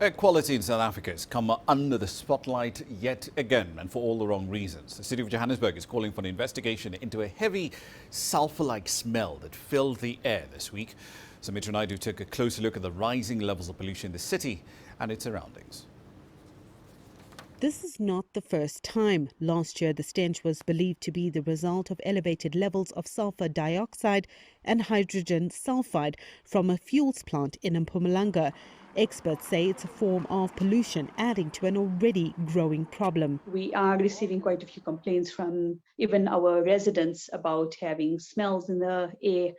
Air quality in South Africa has come under the spotlight yet again, and for all the wrong reasons. The City of Johannesburg is calling for an investigation into a heavy sulphur-like smell that filled the air this week. Sumitra Nydoo took a closer look at the rising levels of pollution in the city and its surroundings. This is not the first time. Last year, the stench was believed to be the result of elevated levels of sulphur dioxide and hydrogen sulfide from a fuels plant in Mpumalanga. Experts say it's a form of pollution, adding to an already growing problem. We are receiving quite a few complaints from even our residents about having smells in the air,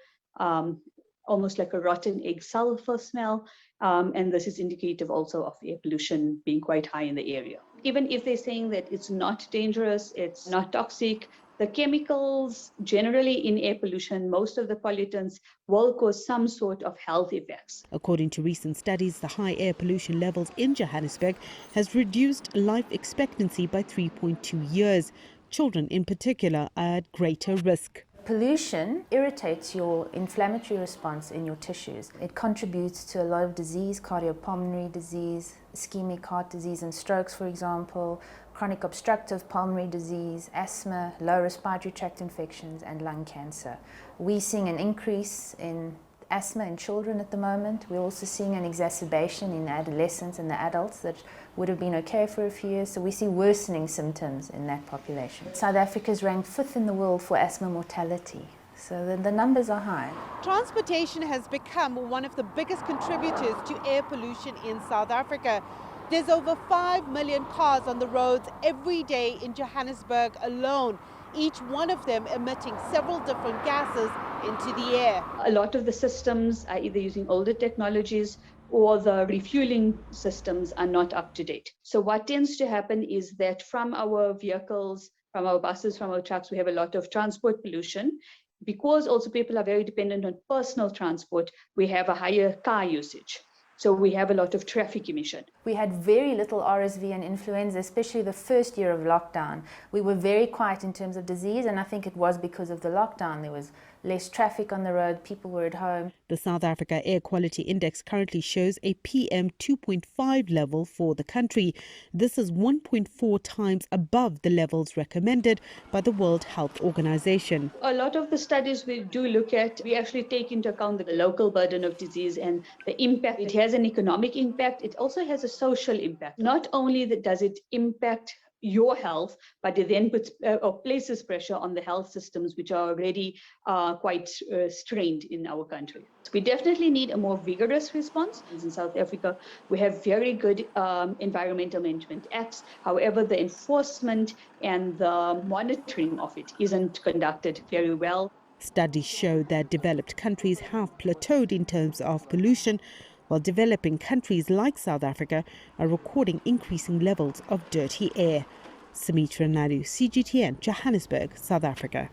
almost like a rotten egg sulfur smell. And this is indicative also of air pollution being quite high in the area. Even if they're saying that it's not dangerous, it's not toxic, the chemicals generally in air pollution, most of the pollutants will cause some sort of health effects. According to recent studies, the high air pollution levels in Johannesburg has reduced life expectancy by 3.2 years. Children in particular are at greater risk. Pollution irritates your inflammatory response in your tissues. It contributes to a lot of disease, cardiopulmonary disease, ischemic heart disease and strokes, for example, chronic obstructive pulmonary disease, asthma, lower respiratory tract infections and lung cancer. We're seeing an increase in asthma in children at the moment. We're also seeing an exacerbation in the adolescents and the adults that would have been okay for a few years. So we see worsening symptoms in that population. South Africa is ranked 5th in the world for asthma mortality. So the numbers are high. Transportation has become one of the biggest contributors to air pollution in South Africa. There's over 5 million cars on the roads every day in Johannesburg alone, each one of them emitting several different gases into the air. A lot of the systems are either using older technologies or the refueling systems are not up to date. So what tends to happen is that from our vehicles, from our buses, from our trucks, we have a lot of transport pollution. Because also people are very dependent on personal transport, we have a higher car usage. So we have a lot of traffic emission. We had very little RSV and influenza, especially the first year of lockdown. We were very quiet in terms of disease, and I think it was because of the lockdown. There was less traffic on the road, people were at home. The South Africa Air Quality Index currently shows a PM 2.5 level for the country. This is 1.4 times above the levels recommended by the World Health Organization. A lot of the studies we do look at, we actually take into account the local burden of disease and the impact. It has an economic impact. It also has a social impact. Not only does it impact your health, but it then puts or places pressure on the health systems, which are already quite strained in our country. So we definitely need a more vigorous response. In South Africa, we have very good environmental management acts. However, the enforcement and the monitoring of it isn't conducted very well. Studies show that developed countries have plateaued in terms of pollution, while developing countries like South Africa are recording increasing levels of dirty air. Sumitra Nydoo, CGTN, Johannesburg, South Africa.